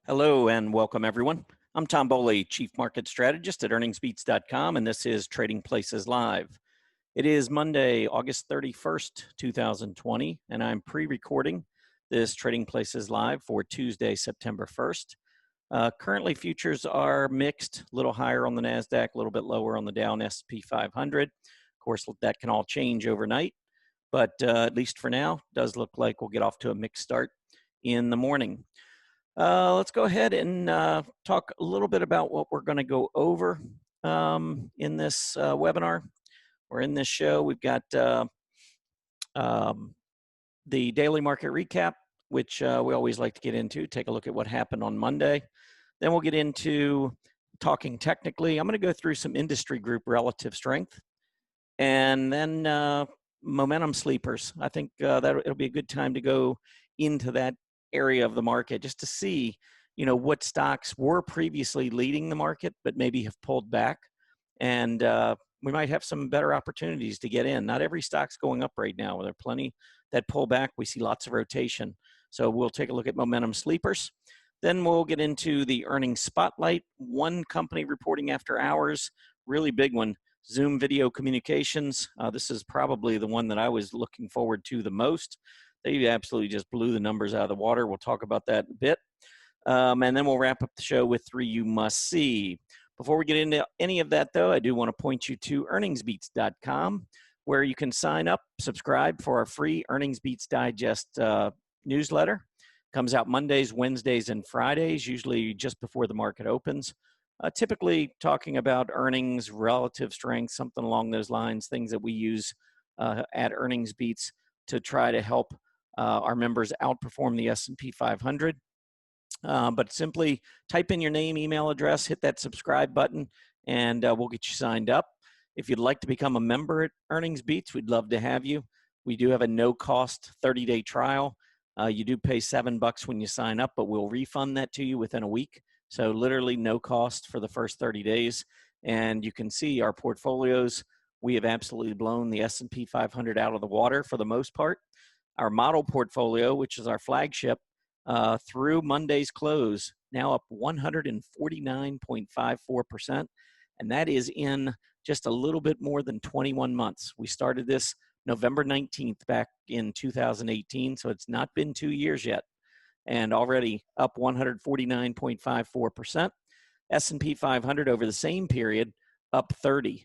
Hello and welcome everyone. I'm Tom Bowley, Chief Market Strategist at earningsbeats.com, and this is Trading Places Live. It is Monday, August 31st, 2020, and I'm pre-recording this Trading Places Live for Tuesday, September 1st. Currently, futures are mixed, a little higher on the NASDAQ, a little bit lower on the Dow and S&P 500. Of course, that can all change overnight, but at least for now, does look like we'll get off to a mixed start in the morning. Let's go ahead and talk a little bit about what we're going to go over in this webinar or in this show. We've got the daily market recap, which we always like to get into, take a look at what happened on Monday. Then we'll get into talking technically. I'm going to go through some industry group relative strength, and then momentum sleepers. I think that it'll be a good time to go into that area of the market just to see, what stocks were previously leading the market, but maybe have pulled back. And we might have some better opportunities to get in. Not every stock's going up right now. There are plenty that pull back. We see lots of rotation. So we'll take a look at momentum sleepers. Then we'll get into the earnings spotlight. One company reporting after hours, really big one, Zoom Video Communications. This is probably the one that I was looking forward to the most. They absolutely just blew the numbers out of the water. We'll talk about that in a bit. And then we'll wrap up the show with 3 you must see. Before we get into any of that, though, I do want to point you to earningsbeats.com, where you can sign up, subscribe for our free Earnings Beats Digest newsletter. Comes out Mondays, Wednesdays, and Fridays, usually just before the market opens. Typically talking about earnings, relative strength, something along those lines, things that we use at Earnings Beats to try to help our members outperform the S&P 500. But simply type in your name, email address, hit that subscribe button, and we'll get you signed up. If you'd like to become a member at Earnings Beats, we'd love to have you. We do have a no-cost 30-day trial. You do pay $7 when you sign up, but we'll refund that to you within a week. So literally no cost for the first 30 days. And you can see our portfolios. We have absolutely blown the S&P 500 out of the water for the most part. Our model portfolio, which is our flagship, through Monday's close, now up 149.54%. And that is in just a little bit more than 21 months. We started this November 19th back in 2018, so it's not been 2 years yet. And already up 149.54%. S&P 500 over the same period, up 30%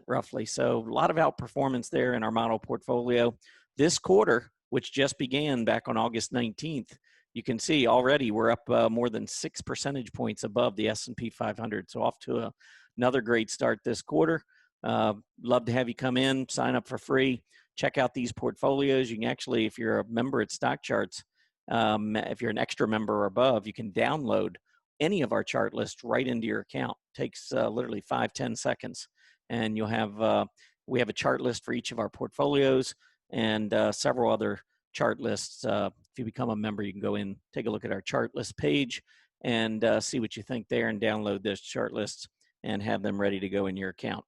roughly. So a lot of outperformance there in our model portfolio. This quarter, which just began back on August 19th, you can see already we're up more than 6 percentage points above the S&P 500. So off to another great start this quarter. Love to have you come in, sign up for free, check out these portfolios. You can actually, if you're a member at StockCharts, if you're an extra member or above, you can download any of our chart lists right into your account. It takes literally 5-10 seconds. And you'll have, we have a chart list for each of our portfolios and several other chart lists. If you become a member, you can go in, take a look at our chart list page and see what you think there and download those chart lists and have them ready to go in your account.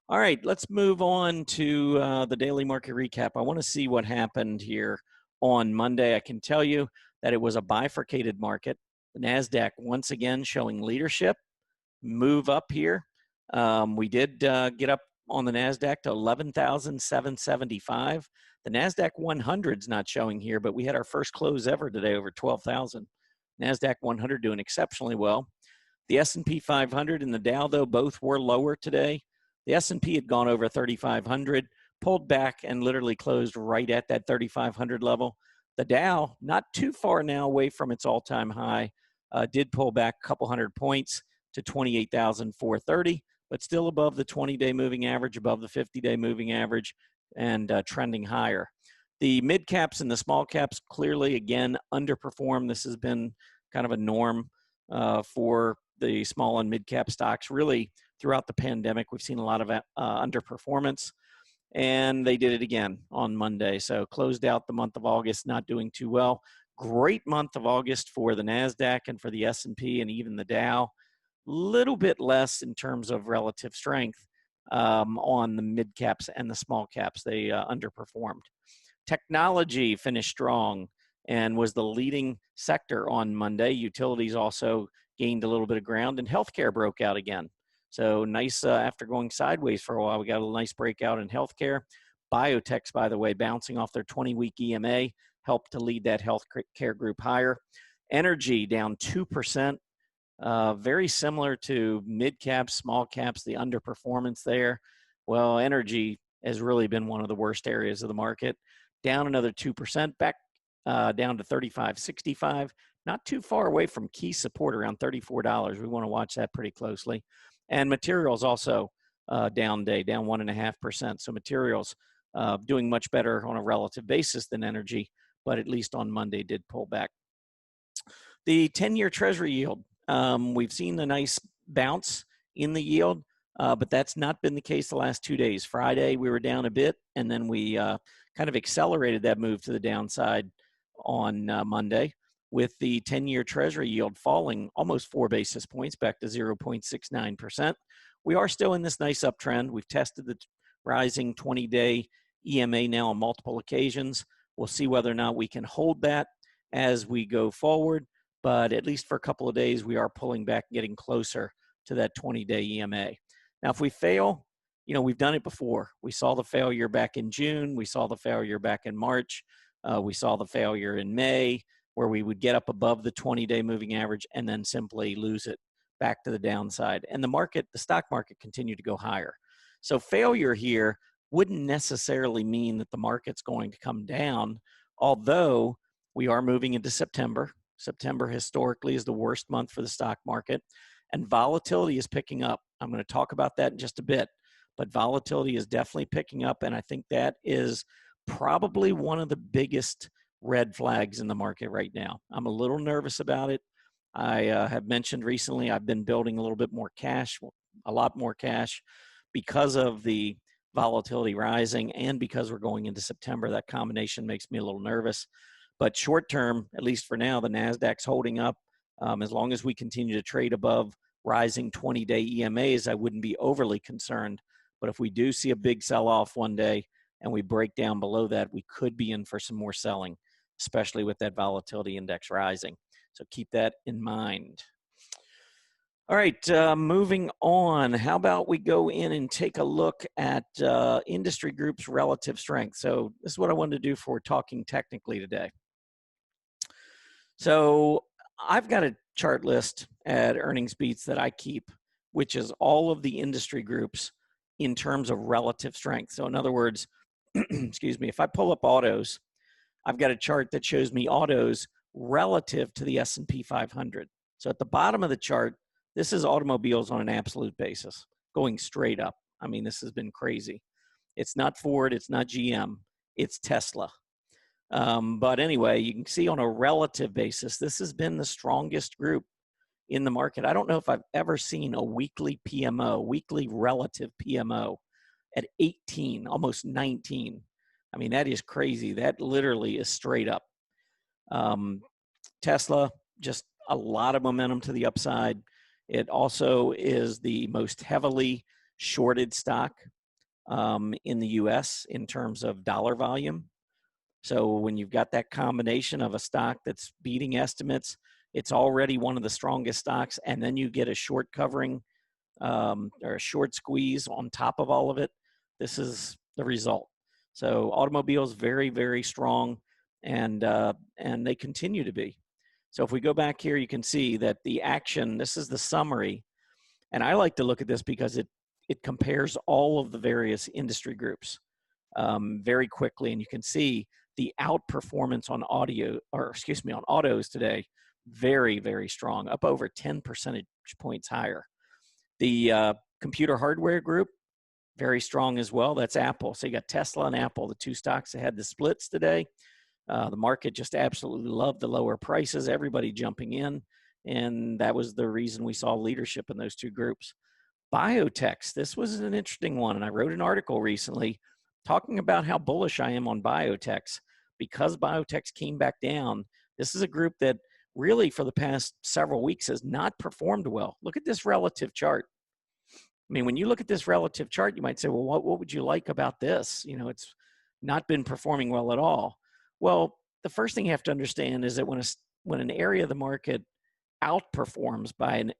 All right, let's move on to the daily market recap. I want to see what happened here on Monday. I can tell you that it was a bifurcated market. The NASDAQ once again showing leadership, move up here. We did get up on the NASDAQ to 11,775. The NASDAQ 100 is not showing here, but we had our first close ever today over 12,000. NASDAQ 100 doing exceptionally well. The S&P 500 and the Dow, though, both were lower today. The S&P had gone over 3,500, pulled back and literally closed right at that 3,500 level. The Dow, not too far now away from its all-time high, did pull back a couple hundred points to 28,430, but still above the 20-day moving average, above the 50-day moving average, and trending higher. The mid caps and the small caps clearly, again, underperformed. This has been kind of a norm for the small and mid cap stocks. Really, throughout the pandemic, we've seen a lot of underperformance, and they did it again on Monday. So closed out the month of August not doing too well. Great month of August for the NASDAQ and for the S&P and even the Dow. Little bit less in terms of relative strength on the mid caps and the small caps. They underperformed. Technology finished strong and was the leading sector on Monday. Utilities also gained a little bit of ground, and healthcare broke out again. So nice, after going sideways for a while, we got a nice breakout in healthcare. Biotechs, by the way, bouncing off their 20-week EMA, helped to lead that healthcare group higher. Energy down 2%. Very similar to mid caps, small caps, the underperformance there. Well, energy has really been one of the worst areas of the market. Down another 2%, back down to 35.65. Not too far away from key support around $34. We want to watch that pretty closely. And materials also down day, down 1.5%. So materials doing much better on a relative basis than energy, but at least on Monday did pull back. The 10-year Treasury yield, we've seen a nice bounce in the yield, but that's not been the case the last 2 days. Friday, we were down a bit, and then we kind of accelerated that move to the downside on Monday, with the 10-year Treasury yield falling almost 4 basis points back to 0.69%. We are still in this nice uptrend. We've tested the rising 20-day EMA now on multiple occasions. We'll see whether or not we can hold that as we go forward. But at least for a couple of days, we are pulling back, getting closer to that 20-day EMA. Now, if we fail, we've done it before. We saw the failure back in June. We saw the failure back in March. We saw the failure in May, where we would get up above the 20-day moving average and then simply lose it back to the downside. And the stock market continued to go higher. So failure here wouldn't necessarily mean that the market's going to come down, although we are moving into September. September historically is the worst month for the stock market, and volatility is picking up. I'm going to talk about that in just a bit, but volatility is definitely picking up, and I think that is probably one of the biggest red flags in the market right now. I'm a little nervous about it. I have mentioned recently I've been building a little bit more cash, a lot more cash, because of the volatility rising and because we're going into September. That combination makes me a little nervous. But short term, at least for now, the NASDAQ's holding up. As long as we continue to trade above rising 20-day EMAs, I wouldn't be overly concerned. But if we do see a big sell-off one day and we break down below that, we could be in for some more selling, especially with that volatility index rising. So keep that in mind. All right, moving on. How about we go in and take a look at industry groups' relative strength? So this is what I wanted to do for talking technically today. So I've got a chart list at Earnings Beats that I keep, which is all of the industry groups in terms of relative strength. So in other words, excuse me, if I pull up autos, I've got a chart that shows me autos relative to the S&P 500. So at the bottom of the chart, this is automobiles on an absolute basis, going straight up. I mean, this has been crazy. It's not Ford, it's not GM, it's Tesla. But anyway, you can see on a relative basis, this has been the strongest group in the market. I don't know if I've ever seen a weekly PMO, weekly relative PMO at 18, almost 19. I mean, that is crazy. That literally is straight up. Tesla, just a lot of momentum to the upside. It also is the most heavily shorted stock in the US in terms of dollar volume. So when you've got that combination of a stock that's beating estimates, it's already one of the strongest stocks, and then you get a short covering or a short squeeze on top of all of it. This is the result. So automobiles very, very strong, and they continue to be. So if we go back here, you can see that the action, this is the summary, and I like to look at this because it compares all of the various industry groups very quickly, and you can see the outperformance on on autos today, very, very strong, up over 10 percentage points higher. The computer hardware group, very strong as well. That's Apple. So you got Tesla and Apple, the two stocks that had the splits today. The market just absolutely loved the lower prices, everybody jumping in, and that was the reason we saw leadership in those two groups. Biotechs, this was an interesting one, and I wrote an article recently talking about how bullish I am on biotechs. Because biotechs came back down, this is a group that really for the past several weeks has not performed well. Look at this relative chart. I mean, when you look at this relative chart, you might say, well, what would you like about this? It's not been performing well at all. Well, the first thing you have to understand is that when an area of the market outperforms by an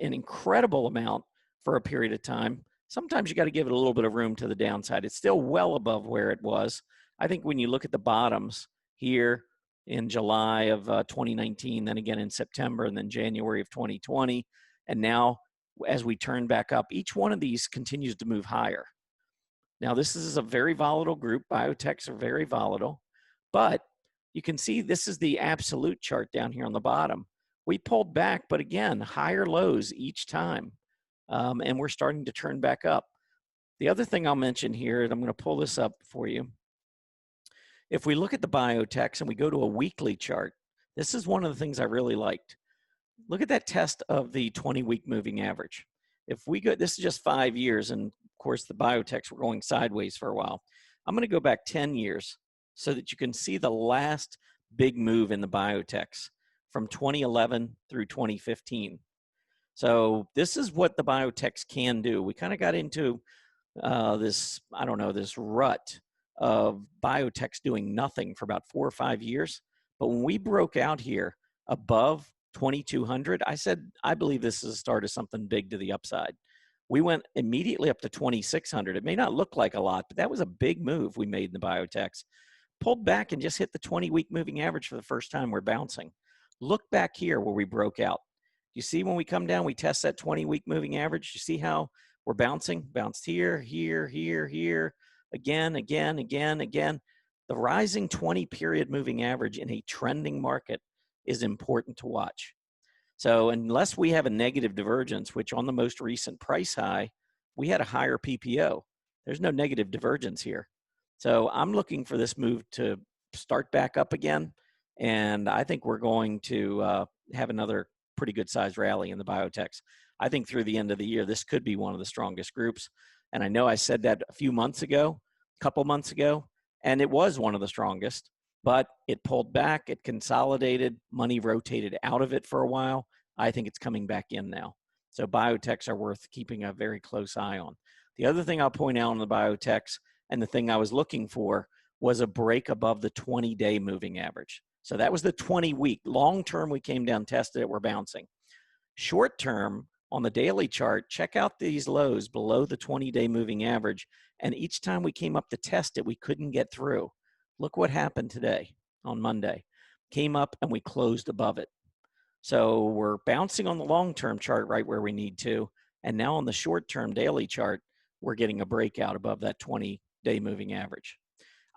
incredible amount for a period of time, sometimes you got to give it a little bit of room to the downside. It's still well above where it was. I think when you look at the bottoms here in July of 2019, then again in September, and then January of 2020, and now as we turn back up, each one of these continues to move higher. Now, this is a very volatile group. Biotechs are very volatile, but you can see this is the absolute chart down here on the bottom. We pulled back, but again, higher lows each time, and we're starting to turn back up. The other thing I'll mention here, and I'm going to pull this up for you. If we look at the biotechs and we go to a weekly chart, this is one of the things I really liked. Look at that test of the 20-week moving average. If we go, this is just 5 years, and of course the biotechs were going sideways for a while. I'm going to go back 10 years so that you can see the last big move in the biotechs from 2011 through 2015. So this is what the biotechs can do. We kind of got into this, I don't know, this rut of biotechs doing nothing for about 4 or 5 years. But when we broke out here above 2,200, I said, I believe this is the start of something big to the upside. We went immediately up to 2,600. It may not look like a lot, but that was a big move we made in the biotechs. Pulled back and just hit the 20-week moving average for the first time. We're bouncing. Look back here where we broke out. You see when we come down, we test that 20-week moving average. You see how we're bouncing? Bounced here, here, here, here, again, again, again, again. The rising 20-period moving average in a trending market is important to watch. So unless we have a negative divergence, which on the most recent price high, we had a higher PPO. There's no negative divergence here. So I'm looking for this move to start back up again. And I think we're going to have another pretty good sized rally in the biotechs. I think through the end of the year, this could be one of the strongest groups. And I know I said that a few months ago, a couple months ago, and it was one of the strongest, but it pulled back, it consolidated, money rotated out of it for a while. I think it's coming back in now. So biotechs are worth keeping a very close eye on. The other thing I'll point out on the biotechs, and the thing I was looking for, was a break above the 20-day moving average. So that was the 20-week. Long term, we came down, tested it, we're bouncing. Short term, on the daily chart, check out these lows below the 20-day moving average. And each time we came up to test it, we couldn't get through. Look what happened today on Monday. Came up and we closed above it. So we're bouncing on the long-term chart right where we need to. And now on the short-term daily chart, we're getting a breakout above that 20-day moving average.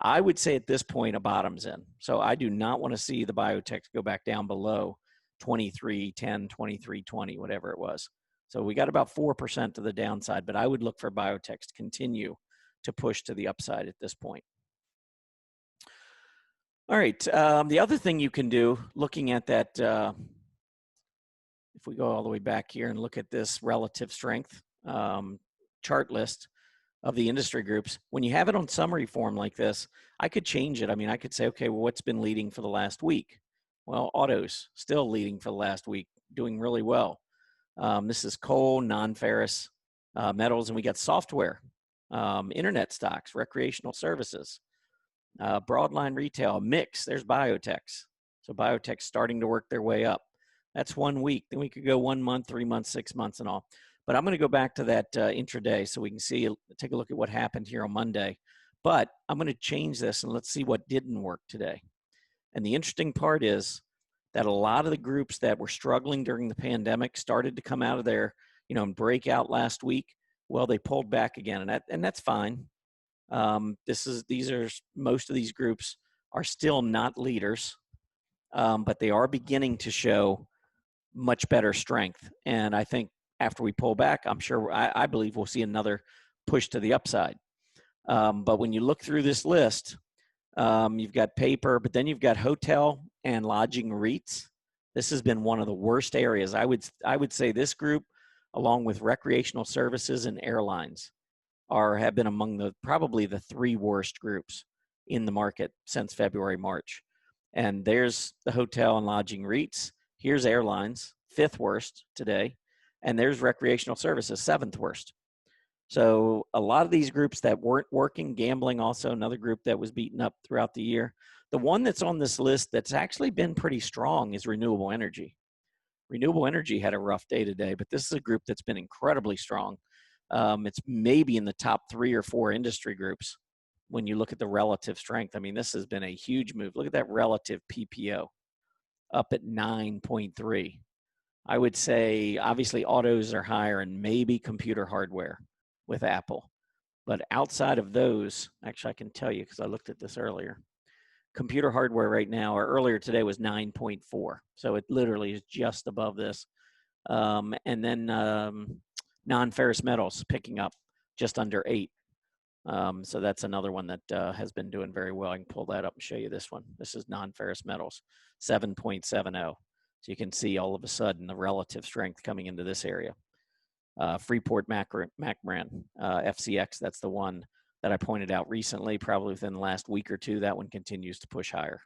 I would say at this point, a bottom's in. So I do not want to see the biotechs go back down below 23.10, 23.20, whatever it was. So we got about 4% to the downside, but I would look for biotechs to continue to push to the upside at this point. All right, the other thing you can do, looking at that, if we go all the way back here and look at this relative strength chart list of the industry groups, when you have it on summary form like this, I could change it. I mean, I could say, okay, well, what's been leading for the last week? Well, autos still leading for the last week, doing really well. This is coal, non-ferrous metals, and we got software, internet stocks, recreational services, broadline retail, mix. There's biotechs. So biotechs starting to work their way up. That's 1 week. Then we could go 1 month, 3 months, 6 months, and all. But I'm going to go back to that intraday so we can see, take a look at what happened here on Monday. But I'm going to change this and let's see what didn't work today. And the interesting part is that a lot of the groups that were struggling during the pandemic started to come out of there, you know, and break out last week. Well, they pulled back again, and that's fine. Most of these groups are still not leaders, but they are beginning to show much better strength. And I think after we pull back, I believe we'll see another push to the upside. But when you look through this list, you've got paper, but then you've got hotel and lodging REITs. This has been one of the worst areas. I would say this group, along with recreational services and airlines, have been among probably the 3 worst groups in the market since February, March. And there's the hotel and lodging REITs. Here's airlines, 5th worst today. And there's recreational services, 7th worst. So a lot of these groups that weren't working, gambling also another group that was beaten up throughout the year. The one that's on this list that's actually been pretty strong is renewable energy. Renewable energy had a rough day today, but this is a group that's been incredibly strong. It's maybe in the top 3 or 4 industry groups when you look at the relative strength. I mean, this has been a huge move. Look at that relative PPO up at 9.3. I would say obviously autos are higher and maybe computer hardware with Apple. But outside of those, actually I can tell you because I looked at this earlier. Computer hardware right now, or earlier today, was 9.4. So it literally is just above this. And then non-ferrous metals picking up just under 8. So that's another one that has been doing very well. I can pull that up and show you this one. This is non-ferrous metals, 7.70. So you can see all of a sudden the relative strength coming into this area. Freeport McMoran, FCX, that's the one that I pointed out recently, probably within the last week or two. That one continues to push higher.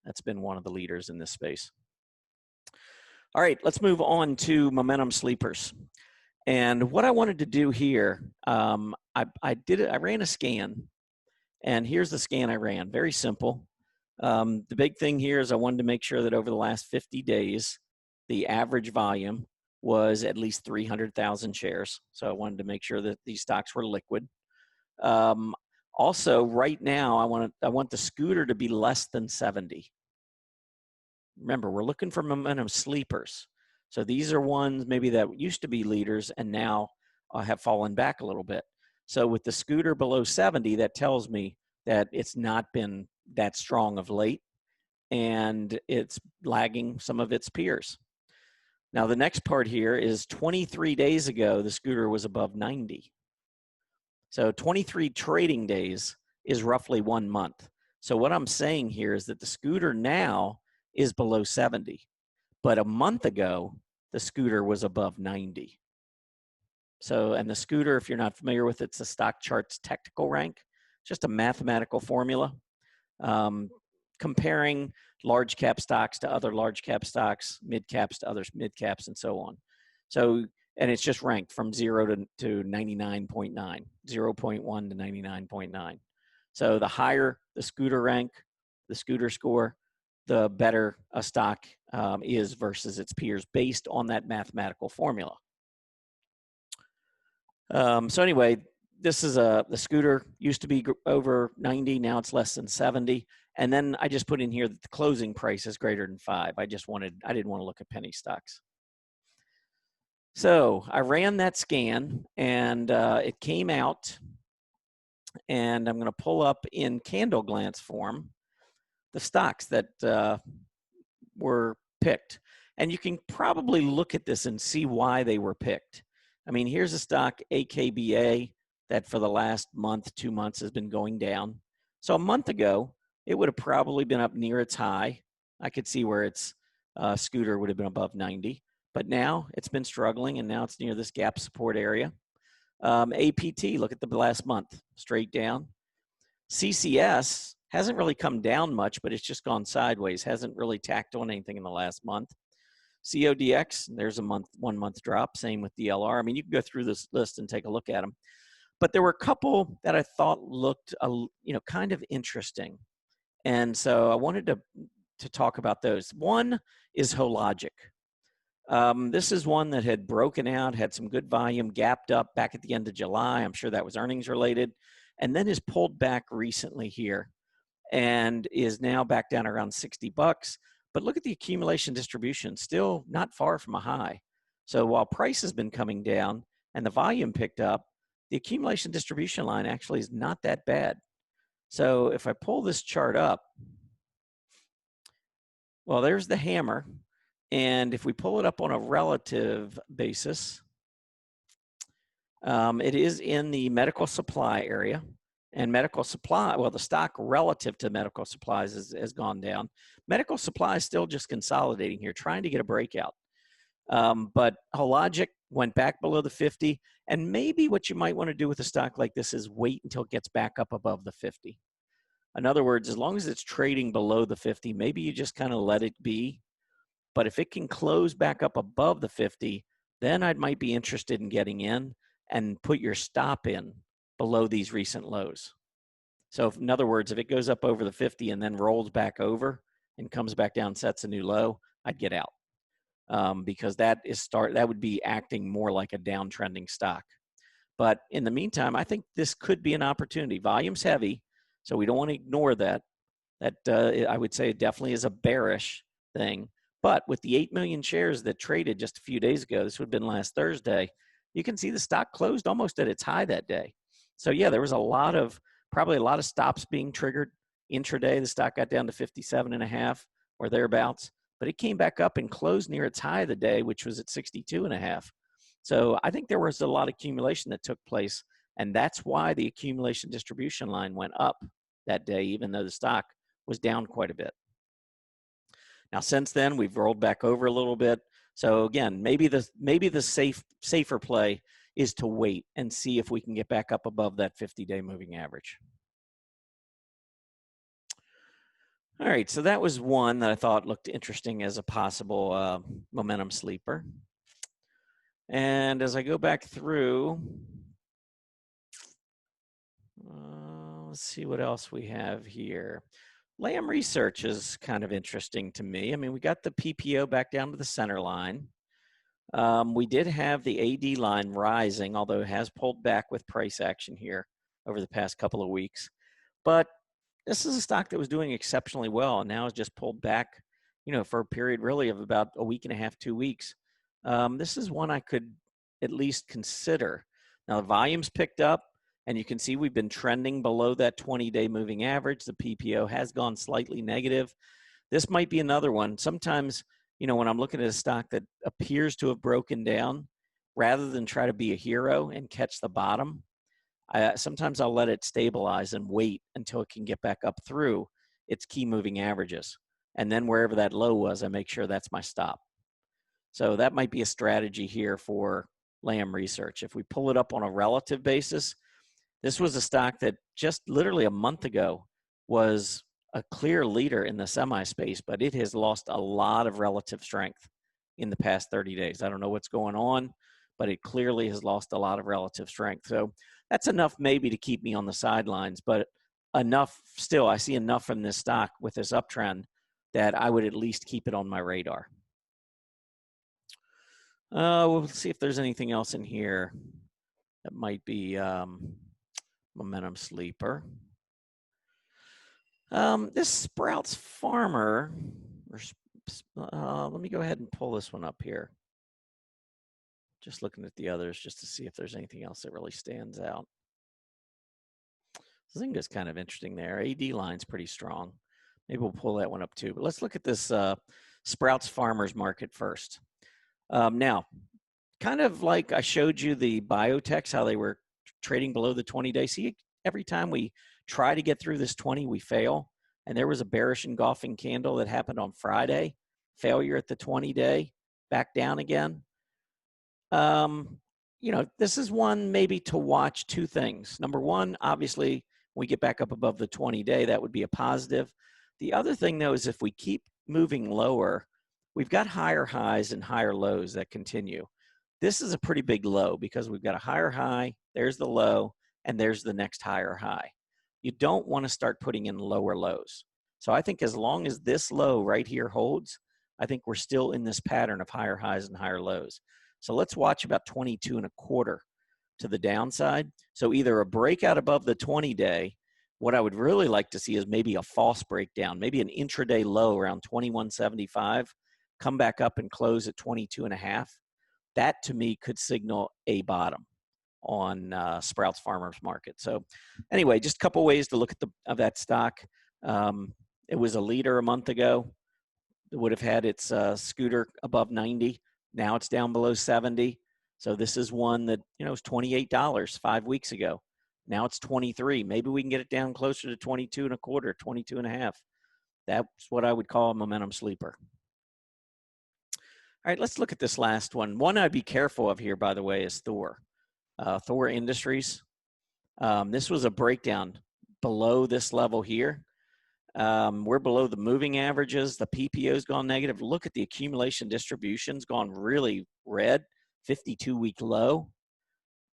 That's been one of the leaders in this space. All right, let's move on to momentum sleepers. And what I wanted to do here, I ran a scan, and here's the scan I ran. Very simple. The big thing here is I wanted to make sure that over the last 50 days, the average volume was at least 300,000 shares. So I wanted to make sure that these stocks were liquid. Also, right now, I want the scooter to be less than 70. Remember, we're looking for momentum sleepers. So these are ones maybe that used to be leaders and now have fallen back a little bit. So with the scooter below 70, that tells me that it's not been that strong of late and it's lagging some of its peers. Now, the next part here is 23 days ago, the scooter was above 90. So 23 trading days is roughly 1 month. So what I'm saying here is that the scooter now is below 70. But a month ago, the scooter was above 90. So, and the scooter, if you're not familiar with it, it's a StockCharts technical rank, just a mathematical formula comparing large cap stocks to other large cap stocks, mid caps to other mid caps, and so on. So, and it's just ranked from 0 to 99.9, 0.1 to 99.9. So the higher the scooter rank, the scooter score, the better a stock is versus its peers based on that mathematical formula. So anyway, this is the scooter used to be over 90, now it's less than 70. And then I just put in here that the closing price is greater than 5. I didn't want to look at penny stocks. So I ran that scan and it came out, and I'm going to pull up in candle glance form the stocks that were picked. And you can probably look at this and see why they were picked. I mean, here's a stock, AKBA, that for the last month, 2 months has been going down. So a month ago, it would have probably been up near its high. I could see where its scooter would have been above 90. But now it's been struggling, and now it's near this gap support area. APT, look at the last month, straight down. CCS hasn't really come down much, but it's just gone sideways. Hasn't really tacked on anything in the last month. CODX, there's a 1 month drop. Same with DLR. I mean, you can go through this list and take a look at them. But there were a couple that I thought looked, kind of interesting. And so I wanted to talk about those. One is Hologic. This is one that had broken out, had some good volume, gapped up back at the end of July. I'm sure that was earnings related, and then is pulled back recently here and is now back down around 60 bucks. But look at the accumulation distribution, still not far from a high. So while price has been coming down and the volume picked up, the accumulation distribution line actually is not that bad. So if I pull this chart up, well, there's the hammer. And if we pull it up on a relative basis, it is in the medical supply area. And medical supply, well, the stock relative to medical supplies has gone down. Medical supply is still just consolidating here, trying to get a breakout. But Hologic went back below the 50. And maybe what you might want to do with a stock like this is wait until it gets back up above the 50. In other words, as long as it's trading below the 50, maybe you just kind of let it be. But if it can close back up above the 50, then I might be interested in getting in. and put your stop in below these recent lows. So in other words, if it goes up over the 50 and then rolls back over and comes back down, sets a new low, I'd get out. Because that would be acting more like a downtrending stock. But in the meantime, I think this could be an opportunity. Volume's heavy, so we don't want to ignore that. That I would say it definitely is a bearish thing. But with the 8 million shares that traded just a few days ago, this would have been last Thursday, you can see the stock closed almost at its high that day. So yeah, there was probably a lot of stops being triggered intraday. The stock got down to 57.5 or thereabouts, but it came back up and closed near its high of the day, which was at 62.5. So I think there was a lot of accumulation that took place, and that's why the accumulation distribution line went up that day, even though the stock was down quite a bit. Now, since then, we've rolled back over a little bit. So again, maybe the safer play is to wait and see if we can get back up above that 50-day moving average. All right, so that was one that I thought looked interesting as a possible momentum sleeper. And as I go back through, let's see what else we have here. Lam Research is kind of interesting to me. I mean, we got the PPO back down to the center line. We did have the AD line rising, although it has pulled back with price action here over the past couple of weeks. But this is a stock that was doing exceptionally well, and now has just pulled back, for a period really of about a week and a half, 2 weeks. This is one I could at least consider. Now, the volume's picked up, and you can see we've been trending below that 20-day moving average. The PPO has gone slightly negative. This might be another one. Sometimes, when I'm looking at a stock that appears to have broken down, rather than try to be a hero and catch the bottom, sometimes I'll let it stabilize and wait until it can get back up through its key moving averages. And then wherever that low was, I make sure that's my stop. So that might be a strategy here for Lam Research. If we pull it up on a relative basis, this was a stock that just literally a month ago was a clear leader in the semi space, but it has lost a lot of relative strength in the past 30 days. I don't know what's going on, but it clearly has lost a lot of relative strength. So that's enough maybe to keep me on the sidelines, but enough still, I see enough from this stock with this uptrend that I would at least keep it on my radar. We'll see if there's anything else in here that might be momentum sleeper. This Sprouts Farmer, let me go ahead and pull this one up here. Just looking at the others just to see if there's anything else that really stands out. I think that's kind of interesting there. AD line's pretty strong. Maybe we'll pull that one up too. But let's look at this Sprouts Farmers Market first. Now, kind of like I showed you the biotechs, how they were trading below the 20-day. See, every time we try to get through this 20, we fail. And there was a bearish engulfing candle that happened on Friday. Failure at the 20-day, back down again. This is one maybe to watch two things. Number one, obviously, when we get back up above the 20-day, that would be a positive. The other thing, though, is if we keep moving lower, we've got higher highs and higher lows that continue. This is a pretty big low because we've got a higher high, there's the low, and there's the next higher high. You don't want to start putting in lower lows. So I think as long as this low right here holds, I think we're still in this pattern of higher highs and higher lows. So let's watch about 22.25 to the downside. So either a breakout above the 20-day. What I would really like to see is maybe a false breakdown, maybe an intraday low around 21.75, come back up and close at 22.5. That to me could signal a bottom on Sprouts Farmers Market. So anyway, just a couple ways to look at that stock. It was a leader a month ago. It would have had its scooter above 90. Now it's down below 70. So this is one that, was $28 5 weeks ago. Now it's 23. Maybe we can get it down closer to 22.25, 22.5. That's what I would call a momentum sleeper. All right, let's look at this last one. One I'd be careful of here, by the way, is Thor. Thor Industries. This was a breakdown below this level here. We're below the moving averages. The PPO's gone negative. Look at the accumulation distribution's gone really red, 52-week low.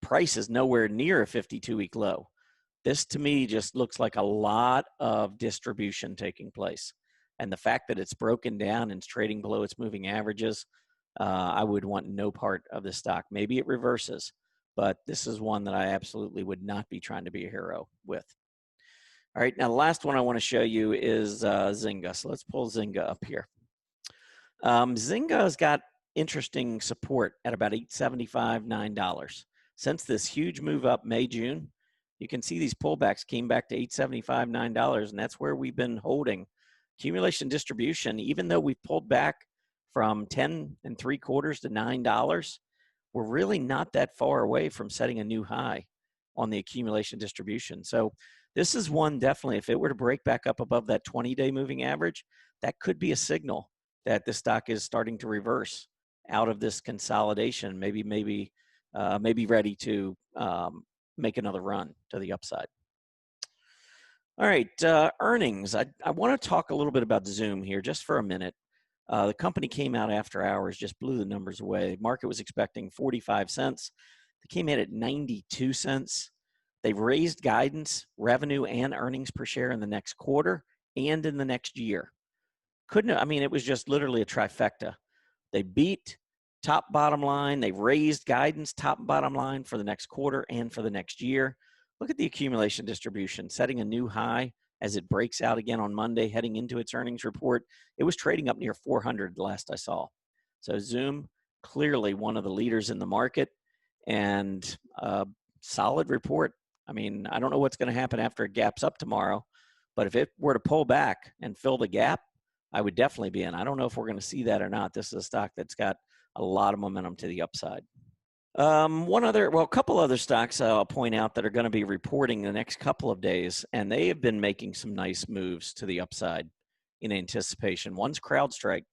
price is nowhere near a 52-week low. This to me just looks like a lot of distribution taking place. And the fact that it's broken down and it's trading below its moving averages, I would want no part of this stock. Maybe it reverses, but this is one that I absolutely would not be trying to be a hero with. All right, now the last one I want to show you is Zynga. So let's pull Zynga up here. Zynga has got interesting support at about $8.75, $9. Since this huge move up May, June, you can see these pullbacks came back to $8.75, $9, and that's where we've been holding. Accumulation distribution, even though we've pulled back from 10 3/4 to $9, we're really not that far away from setting a new high on the accumulation distribution. So this is one definitely, if it were to break back up above that 20-day moving average, that could be a signal that the stock is starting to reverse out of this consolidation, maybe ready to make another run to the upside. All right, earnings. I want to talk a little bit about Zoom here just for a minute. The company came out after hours, just blew the numbers away. Market was expecting 45 cents. They came in at 92 cents. They've raised guidance, revenue, and earnings per share in the next quarter and in the next year. It was just literally a trifecta. They beat top bottom line. They've raised guidance, top and bottom line for the next quarter and for the next year. Look at the accumulation distribution, setting a new high as it breaks out again on Monday, heading into its earnings report. It was trading up near 400 last I saw. So Zoom, clearly one of the leaders in the market, and solid report. I don't know what's going to happen after it gaps up tomorrow, but if it were to pull back and fill the gap, I would definitely be in. I don't know if we're going to see that or not. This is a stock that's got a lot of momentum to the upside. A couple other stocks I'll point out that are going to be reporting the next couple of days, and they have been making some nice moves to the upside in anticipation. One's CrowdStrike.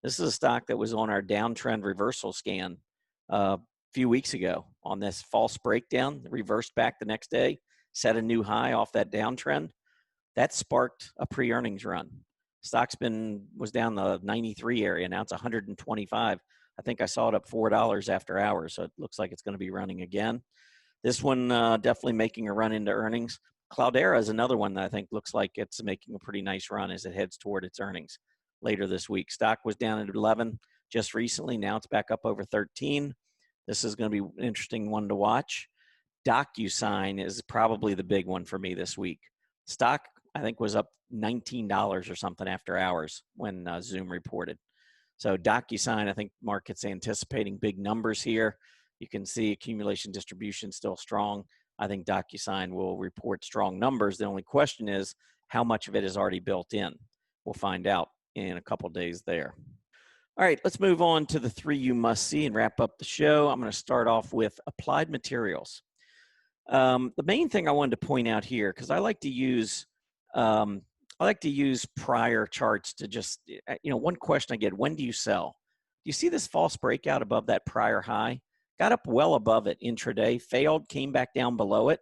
This is a stock that was on our downtrend reversal scan a few weeks ago on this false breakdown, reversed back the next day, set a new high off that downtrend. That sparked a pre-earnings run. Stock's was down the 93 area. Now it's 125. I think I saw it up $4 after hours, so it looks like it's going to be running again. This one definitely making a run into earnings. Cloudera is another one that I think looks like it's making a pretty nice run as it heads toward its earnings later this week. Stock was down at 11 just recently. Now it's back up over 13. This is going to be an interesting one to watch. DocuSign is probably the big one for me this week. Stock, I think, was up $19 or something after hours when Zoom reported. So DocuSign, I think market's anticipating big numbers here. You can see accumulation distribution still strong. I think DocuSign will report strong numbers. The only question is how much of it is already built in. We'll find out in a couple days there. All right, let's move on to the three you must see and wrap up the show. I'm going to start off with Applied Materials. The main thing I wanted to point out here, because I like to use prior charts to just, one question I get, when do you sell? Do you see this false breakout above that prior high? Got up well above it intraday, failed, came back down below it.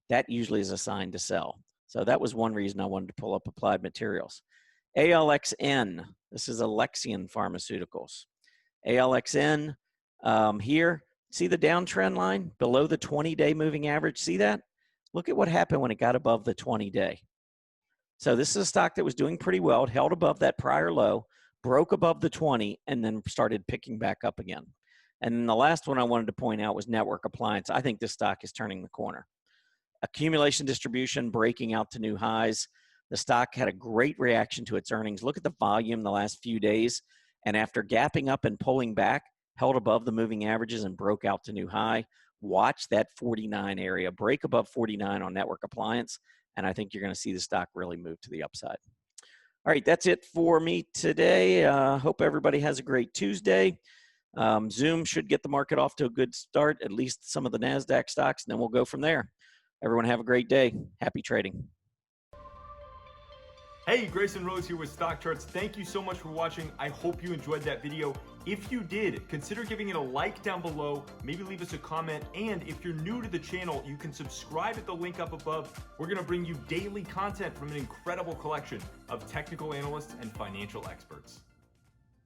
That usually is a sign to sell. So that was one reason I wanted to pull up Applied Materials. ALXN, this is Alexion Pharmaceuticals. ALXN here, see the downtrend line below the 20-day moving average? See that? Look at what happened when it got above the 20-day. So this is a stock that was doing pretty well. It held above that prior low, broke above the 20, and then started picking back up again. And then the last one I wanted to point out was Network Appliance. I think this stock is turning the corner. Accumulation distribution breaking out to new highs. The stock had a great reaction to its earnings. Look at the volume the last few days. And after gapping up and pulling back, held above the moving averages and broke out to new high. Watch that 49 area. Break above 49 on Network Appliance. And I think you're going to see the stock really move to the upside. All right, that's it for me today. Hope everybody has a great Tuesday. Zoom should get the market off to a good start, at least some of the NASDAQ stocks, and then we'll go from there. Everyone have a great day. Happy trading. Hey, Grayson Rose here with StockCharts. Thank you so much for watching. I hope you enjoyed that video. If you did, consider giving it a like down below, maybe leave us a comment, and if you're new to the channel, you can subscribe at the link up above. We're gonna bring you daily content from an incredible collection of technical analysts and financial experts.